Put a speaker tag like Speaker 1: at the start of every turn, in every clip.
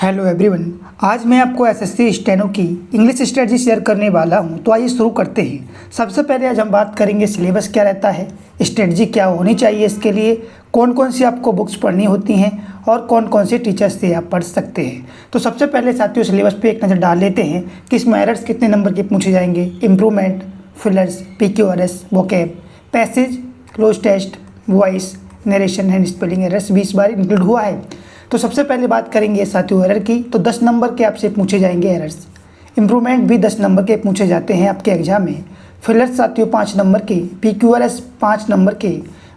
Speaker 1: Hello everyone. आज मैं आपको एसएससी स्टेनो की इंग्लिश स्ट्रेटजी शेयर करने वाला हूं। तो आइए शुरू करते हैं। सबसे पहले आज हम बात करेंगे सिलेबस क्या रहता है, स्ट्रेटजी क्या होनी चाहिए, इसके लिए कौन कौन सी आपको बुक्स पढ़नी होती हैं और कौन कौन से टीचर्स से आप पढ़ सकते हैं। तो सबसे पहले साथियों सिलेबस पे एक नज़र डाल लेते हैं कि इसमें एरर्स कितने नंबर के पूछे जाएंगे, improvement, fillers, PQRS, vocab, passage, cloze test, voice, narration and spelling errors 20 बार इंक्लूड हुआ है। तो सबसे पहले बात करेंगे साथियों एरर की। तो 10 नंबर के आपसे पूछे जाएंगे एरर्स। इम्प्रूवमेंट भी 10 नंबर के पूछे जाते हैं आपके एग्जाम में। फिलर्स साथियों 5 नंबर के, PQRS 5 नंबर के,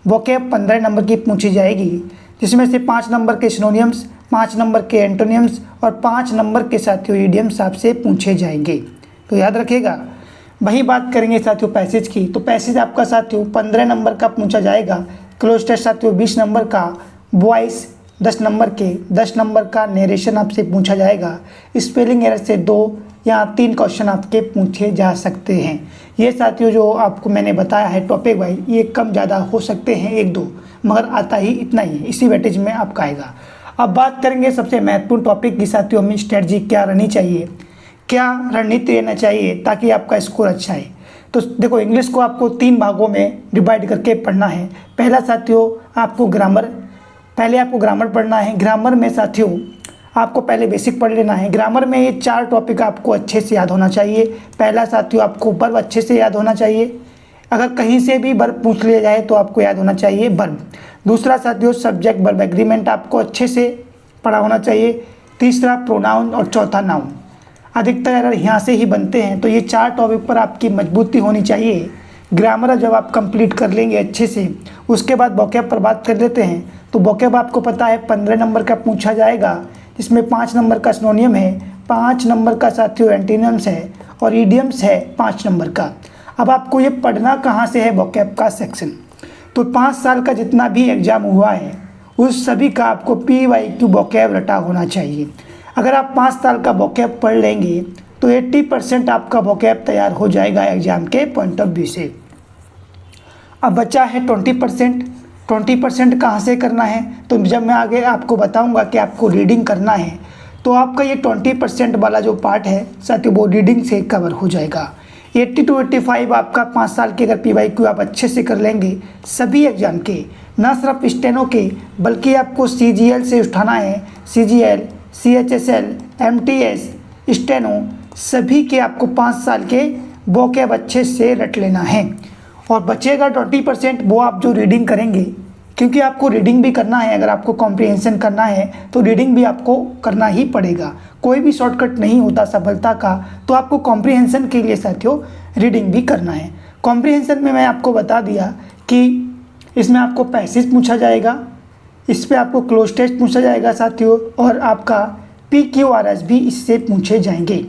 Speaker 1: वोकैब 15 नंबर की पूछी जाएगी, जिसमें से 5 नंबर के सिनोनियम्स, 5 नंबर के एंटोनियम्स और 5 नंबर के साथियों ईडियम्स आपसे पूछे जाएंगे। तो याद रखिएगा। वहीं बात करेंगे साथियों पैसेज की। तो पैसेज आपका साथियों 15 नंबर का पूछा जाएगा। क्लोज टेस्ट साथियों 20 नंबर का, वॉइस 10 नंबर के, 10 नंबर का नरेशन आपसे पूछा जाएगा। स्पेलिंग एरर से 2 या 3 क्वेश्चन आपके पूछे जा सकते हैं। ये साथियों जो आपको मैंने बताया है टॉपिक वाइज, ये कम ज़्यादा हो सकते हैं 1-2, मगर आता ही इतना ही है, इसी वेटेज में आपका आएगा। अब बात करेंगे सबसे महत्वपूर्ण टॉपिक की साथियों, हमें स्ट्रेटजी क्या रहनी चाहिए, क्या रणनीति रहना चाहिए ताकि आपका स्कोर अच्छा है। तो देखो, इंग्लिश को आपको 3 भागों में डिवाइड करके पढ़ना है। पहला साथियों आपको ग्रामर पढ़ना है। ग्रामर में साथियों आपको पहले बेसिक पढ़ लेना है। ग्रामर में ये 4 टॉपिक आपको अच्छे से याद होना चाहिए। पहला साथियों आपको वर्ब अच्छे से याद होना चाहिए। अगर कहीं से भी वर्ब पूछ लिया जाए तो आपको याद होना चाहिए वर्ब। दूसरा साथियों सब्जेक्ट वर्ब एग्रीमेंट आपको अच्छे से पढ़ा होना चाहिए। तीसरा प्रोनाउन और चौथा नाउन। अधिकतर एरर यहाँ से ही बनते हैं। तो ये 4 टॉपिक पर आपकी मजबूती होनी चाहिए। ग्रामर जब आप कंप्लीट कर लेंगे अच्छे से, उसके बाद वोकैब पर बात कर लेते हैं। तो वोकैब आपको पता है 15 नंबर का पूछा जाएगा, जिसमें 5 नंबर का सिनोनियम है, 5 नंबर का साथियों एंटीनियम्स है और ईडियम्स है 5 नंबर का। अब आपको ये पढ़ना कहाँ से है, वोकैब का सेक्शन। तो 5 साल का जितना भी एग्जाम हुआ है उस सभी का आपको PYQ वोकैब रटा होना चाहिए। अगर आप 5 साल का वोकैब पढ़ लेंगे तो 80% आपका वोकैब तैयार हो जाएगा एग्जाम के पॉइंट ऑफ व्यू से। अब बचा है 20%। 20% कहाँ से करना है, तो जब मैं आगे आपको बताऊंगा कि आपको रीडिंग करना है तो आपका ये 20% वाला जो पार्ट है साथियों वो रीडिंग से कवर हो जाएगा। 80 to 85 आपका 5 साल के अगर PYQ आप अच्छे से कर लेंगे सभी एग्जाम के, ना सिर्फ स्टेनो के बल्कि आपको CGL से उठाना है। CGL, CHSL, MTS, स्टेनो सभी के आपको 5 साल के वोकैब अच्छे से रट लेना है। और बचेगा 20%, वो आप जो रीडिंग करेंगे, क्योंकि आपको रीडिंग भी करना है। अगर आपको कॉम्प्रिहेंशन करना है तो रीडिंग भी आपको करना ही पड़ेगा। कोई भी शॉर्टकट नहीं होता सफलता का। तो आपको कॉम्प्रिहेंशन के लिए साथियों रीडिंग भी करना है। कॉम्प्रिहेंशन में मैं आपको बता दिया कि इसमें आपको पैसेज पूछा जाएगा, इस पर आपको क्लोज टेस्ट पूछा जाएगा साथियों, और आपका PQRS भी इससे पूछे जाएंगे।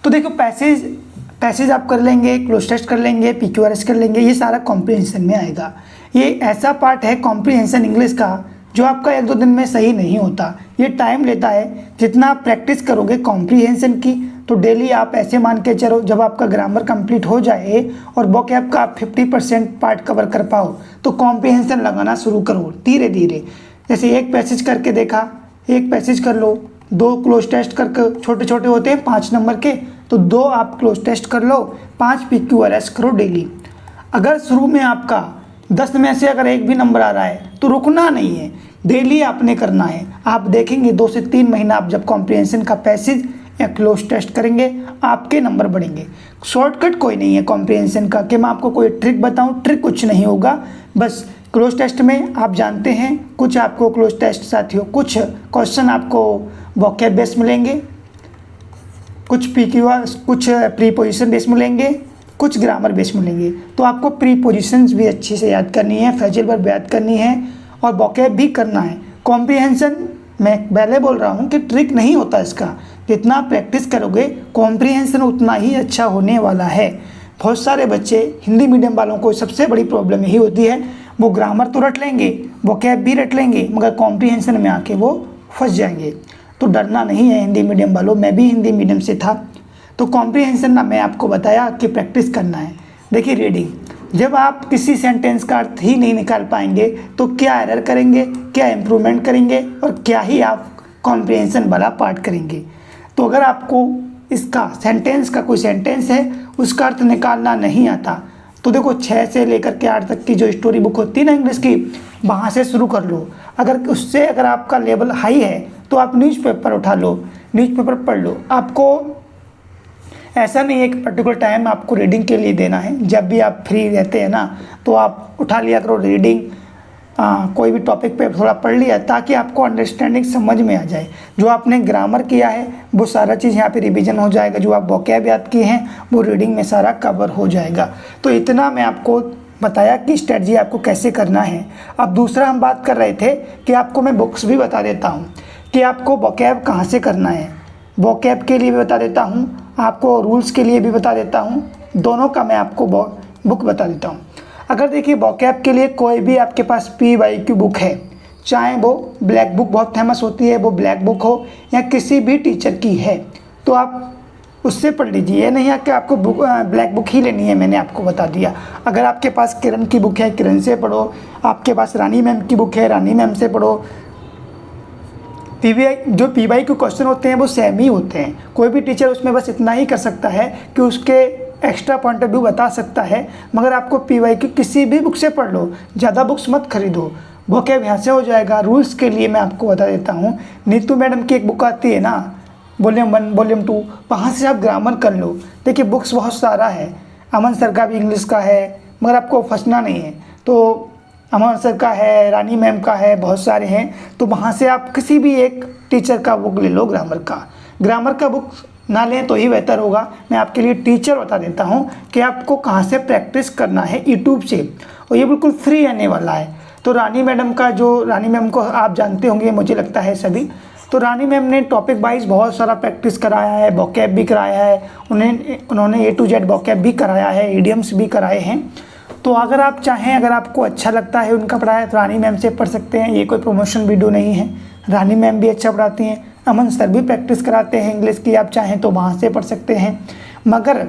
Speaker 1: तो देखो पैसेज आप कर लेंगे, क्लोज टेस्ट कर लेंगे, PQRS कर लेंगे, ये सारा कॉम्प्रिहेंशन में आएगा। ये ऐसा पार्ट है कॉम्प्रिहेंशन इंग्लिश का जो आपका 1-2 दिन में सही नहीं होता, ये टाइम लेता है। जितना आप प्रैक्टिस करोगे कॉम्प्रिहेंशन की, तो डेली आप ऐसे मान के चलो जब आपका ग्रामर कंप्लीट हो जाए और वोकैब का आप 50% पार्ट कवर कर पाओ तो कॉम्प्रिहेंशन लगाना शुरू करो धीरे धीरे। जैसे एक पैसेज करके देखा, एक पैसेज कर लो, 2 क्लोज टेस्ट करके, छोटे छोटे होते हैं 5 नंबर के, तो 2 आप क्लोज टेस्ट कर लो, 5 PQRS करो डेली। अगर शुरू में आपका 10 में से अगर 1 भी नंबर आ रहा है तो रुकना नहीं है, डेली आपने करना है। आप देखेंगे 2 से 3 महीना आप जब कॉम्प्रिहेंशन का पैसेज या क्लोज टेस्ट करेंगे आपके नंबर बढ़ेंगे। शॉर्टकट कोई नहीं है कॉम्प्रिहेंशन का कि मैं आपको कोई ट्रिक बताऊं, ट्रिक कुछ नहीं होगा। बस क्लोज टेस्ट में आप जानते हैं कुछ आपको क्लोज टेस्ट साथियों, कुछ क्वेश्चन आपको वोकैब बेस मिलेंगे, कुछ PQRS, कुछ प्रीपोजिशन बेस मिलेंगे, कुछ ग्रामर बेस मिलेंगे। तो आपको प्रीपोजिशंस भी अच्छे से याद करनी है, फ्रेजल वर्ब याद करनी है और वोकैब भी करना है। कॉम्प्रिहेंशन मैं पहले बोल रहा हूँ कि ट्रिक नहीं होता इसका, जितना प्रैक्टिस करोगे कॉम्प्रिहेंशन उतना ही अच्छा होने वाला है। बहुत सारे बच्चे हिंदी मीडियम वालों को सबसे बड़ी प्रॉब्लम यही होती है, वो ग्रामर तो रट लेंगे, वोकैब भी रट लेंगे, मगर कॉम्प्रिहेंशन में आके वो फंस जाएंगे। तो डरना नहीं है हिंदी मीडियम वालों, मैं भी हिंदी मीडियम से था। तो कॉम्प्रिहेंशन ना मैं आपको बताया कि प्रैक्टिस करना है। देखिए रीडिंग, जब आप किसी सेंटेंस का अर्थ ही नहीं निकाल पाएंगे तो क्या एरर करेंगे, क्या इम्प्रूवमेंट करेंगे और क्या ही आप कॉम्प्रिहेंशन वाला पार्ट करेंगे। तो अगर आपको इसका सेंटेंस का कोई सेंटेंस है उसका अर्थ निकालना नहीं आता तो देखो 6 से लेकर के 8 तक की जो स्टोरी बुक होती है ना इंग्लिश की, वहाँ से शुरू कर लो। अगर आपका लेवल हाई है तो आप न्यूज़पेपर उठा लो, न्यूज़पेपर पढ़ लो। आपको ऐसा नहीं है कि पर्टिकुलर टाइम आपको रीडिंग के लिए देना है, जब भी आप फ्री रहते हैं ना तो आप उठा लिया करो रीडिंग। कोई भी टॉपिक पे थोड़ा पढ़ लिया ताकि आपको अंडरस्टैंडिंग समझ में आ जाए। जो आपने ग्रामर किया है वो सारा चीज़ यहाँ पे रिवीजन हो जाएगा, जो आप वोकैब याद किए हैं वो रीडिंग में सारा कवर हो जाएगा। तो इतना मैं आपको बताया कि स्ट्रेटजी आपको कैसे करना है। अब दूसरा हम बात कर रहे थे कि आपको मैं बुक्स भी बता देता हूँ कि आपको वोकैब कहाँ से करना है। वोकैब के लिए भी बता देता हूँ, आपको रूल्स के लिए भी बता देता हूँ, दोनों का मैं आपको बुक बता देता हूँ। अगर देखिए वोकैब के लिए कोई भी आपके पास PYQ बुक है, चाहे वो ब्लैक बुक बहुत फेमस होती है, वो ब्लैक बुक हो या किसी भी टीचर की है, तो आप उससे पढ़ लीजिए। ये नहीं है कि आपको ब्लैक बुक ही लेनी है, मैंने आपको बता दिया। अगर आपके पास किरण की बुक है, किरण से पढ़ो। आपके पास रानी मैम की बुक है, रानी मैम से पढ़ो। जो PYQ क्वेश्चन होते हैं वो सेम ही होते हैं। कोई भी टीचर उसमें बस इतना ही कर सकता है कि उसके एक्स्ट्रा पॉइंट ऑफ व्यू बता सकता है, मगर आपको PYQ किसी भी बुक से पढ़ लो, ज़्यादा बुक्स मत खरीदो, वोकैब यहाँ से हो जाएगा। रूल्स के लिए मैं आपको बता देता हूँ, नीतू मैडम की एक बुक आती है ना, वॉल्यूम 1 वॉल्यूम 2, वहाँ से आप ग्रामर कर लो। देखिए बुक्स बहुत सारा है, अमन सर का भी इंग्लिश का है, मगर आपको फंसना नहीं है। तो अमन सर का है, रानी मैम का है, बहुत सारे हैं, तो वहाँ से आप किसी भी एक टीचर का बुक ले लो। ग्रामर का बुक ना लें तो ही बेहतर होगा। मैं आपके लिए टीचर बता देता हूँ कि आपको कहाँ से प्रैक्टिस करना है, यूट्यूब से, और ये बिल्कुल फ्री आने वाला है। तो रानी मैडम को आप जानते होंगे, मुझे लगता है सभी। तो रानी मैम ने टॉपिक वाइज बहुत सारा प्रैक्टिस कराया है, वोकैब भी कराया है, उन्होंने A to Z वोकैब भी कराया है, इडियम्स भी कराए हैं। तो अगर आप चाहें, अगर आपको अच्छा लगता है उनका पढ़ाया, तो रानी मैम से पढ़ सकते हैं। ये कोई प्रमोशन वीडियो नहीं है, रानी मैम भी अच्छा पढ़ाती हैं, अमन सर भी प्रैक्टिस कराते हैं इंग्लिश की, आप चाहें तो वहाँ से पढ़ सकते हैं। मगर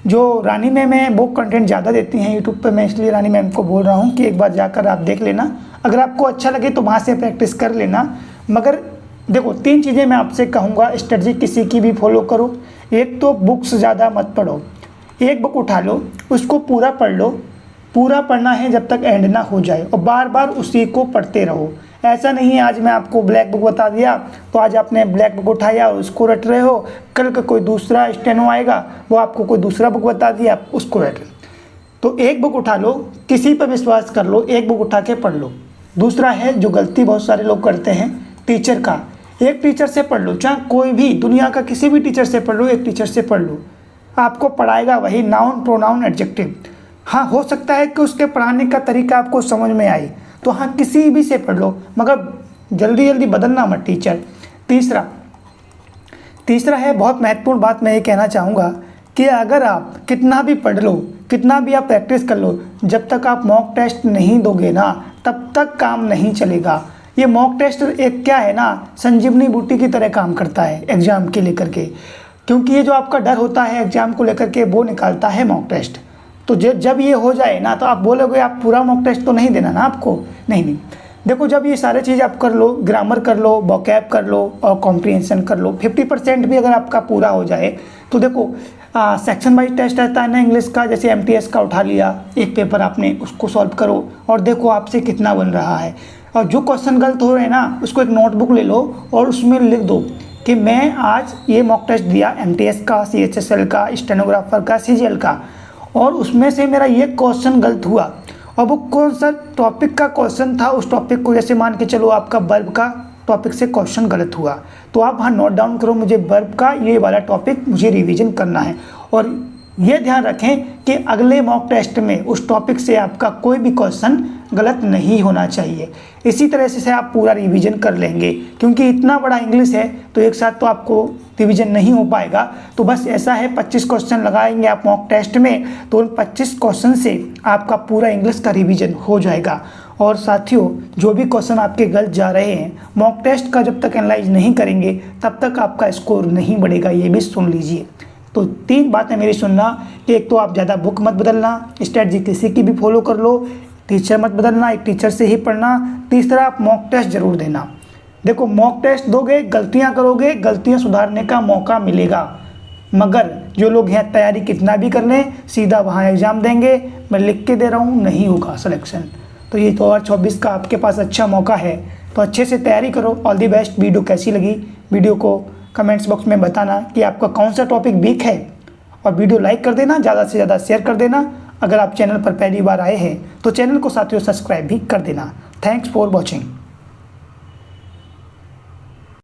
Speaker 1: जो रानी मैम है वो कंटेंट ज़्यादा देती हैं यूट्यूब पे, मैं इसलिए रानी मैम को बोल रहा हूँ कि एक बार जाकर आप देख लेना। अगर आपको अच्छा लगे तो वहाँ से प्रैक्टिस कर लेना। मगर देखो 3 चीज़ें मैं आपसे कहूँगा, स्ट्रेटजी किसी की भी फॉलो करो। एक तो बुक्स ज़्यादा मत पढ़ो, एक बुक उठा लो, उसको पूरा पढ़ लो। पूरा पढ़ना है जब तक एंड ना हो जाए, और बार बार उसी को पढ़ते रहो। ऐसा नहीं है आज मैं आपको ब्लैक बुक बता दिया तो आज आपने ब्लैक बुक उठाया और उसको रट रहे हो, कल का कोई दूसरा स्टेनो आएगा वो आपको कोई दूसरा बुक बता दिया, आप उसको रट रहे। तो एक बुक उठा लो, किसी पर विश्वास कर लो, एक बुक उठा के पढ़ लो। दूसरा है जो गलती बहुत सारे लोग करते हैं, टीचर का, एक टीचर से पढ़ लो, चाहे कोई भी दुनिया का किसी भी टीचर से पढ़ लो, एक टीचर से पढ़ लो, आपको पढ़ाएगा वही नाउन प्रोनाउन एडजेक्टिव। हाँ, हो सकता है कि उसके पढ़ाने का तरीका आपको समझ में आए, तो हाँ किसी भी से पढ़ लो, मगर जल्दी जल्दी बदलना मत टीचर। तीसरा है, बहुत महत्वपूर्ण बात मैं ये कहना चाहूँगा कि अगर आप कितना भी पढ़ लो, कितना भी आप प्रैक्टिस कर लो, जब तक आप मॉक टेस्ट नहीं दोगे ना तब तक काम नहीं चलेगा। ये मॉक टेस्ट एक क्या है ना, संजीवनी बूटी की तरह काम करता है एग्ज़ाम के लेकर के, क्योंकि ये जो आपका डर होता है एग्ज़ाम को लेकर के वो निकालता है मॉक टेस्ट। तो जब ये हो जाए ना तो आप बोलोगे आप पूरा मॉक टेस्ट तो नहीं देना ना आपको, नहीं। देखो जब ये सारे चीज़ आप कर लो, ग्रामर कर लो, वोकैब कर लो और कॉम्प्रिहेंशन कर लो, 50% भी अगर आपका पूरा हो जाए तो देखो सेक्शन वाइज टेस्ट रहता है ना इंग्लिश का, जैसे MTS का उठा लिया, एक पेपर आपने उसको सॉल्व करो और देखो आपसे कितना बन रहा है। और जो क्वेश्चन गलत हो रहे हैं ना उसको एक नोटबुक ले लो और उसमें लिख दो कि मैं आज ये मॉक टेस्ट दिया MTS का, CHSL का, स्टेनोग्राफर का, CGL का, और उसमें से मेरा ये क्वेश्चन गलत हुआ, और वो कौन सा टॉपिक का क्वेश्चन था, उस टॉपिक को जैसे मान के चलो आपका वर्ब का टॉपिक से क्वेश्चन गलत हुआ, तो आप वहाँ नोट डाउन करो मुझे वर्ब का ये वाला टॉपिक मुझे रिवीजन करना है। और ये ध्यान रखें कि अगले मॉक टेस्ट में उस टॉपिक से आपका कोई भी क्वेश्चन गलत नहीं होना चाहिए। इसी तरह से आप पूरा रिवीजन कर लेंगे, क्योंकि इतना बड़ा इंग्लिश है तो एक साथ तो आपको रिवीजन नहीं हो पाएगा। तो बस ऐसा है 25 क्वेश्चन लगाएंगे आप मॉक टेस्ट में, तो उन 25 क्वेश्चन से आपका पूरा इंग्लिश का रिवीजन हो जाएगा। और साथियों जो भी क्वेश्चन आपके गलत जा रहे हैं, मॉक टेस्ट का जब तक एनालाइज नहीं करेंगे तब तक आपका स्कोर नहीं बढ़ेगा, ये भी सुन लीजिए। तो 3 बातें मेरी सुनना कि एक तो आप ज़्यादा बुक मत बदलना, स्ट्रेटजी किसी की भी फॉलो कर लो, टीचर मत बदलना, एक टीचर से ही पढ़ना, तीसरा आप मॉक टेस्ट ज़रूर देना। देखो मॉक टेस्ट दोगे, गलतियां करोगे, गलतियां सुधारने का मौका मिलेगा, मगर जो लोग यहाँ तैयारी कितना भी कर लें सीधा वहाँ एग्ज़ाम देंगे, मैं लिख के दे रहा हूँ नहीं होगा सिलेक्शन। तो ये 2024 का आपके पास अच्छा मौका है, तो अच्छे से तैयारी करो। All the best. वीडियो कैसी लगी वीडियो को कमेंट्स बॉक्स में बताना कि आपका कौन सा टॉपिक वीक है, और वीडियो लाइक कर देना, ज़्यादा से ज़्यादा शेयर कर देना। अगर आप चैनल पर पहली बार आए हैं तो चैनल को साथियों सब्सक्राइब भी कर देना। Thanks for watching.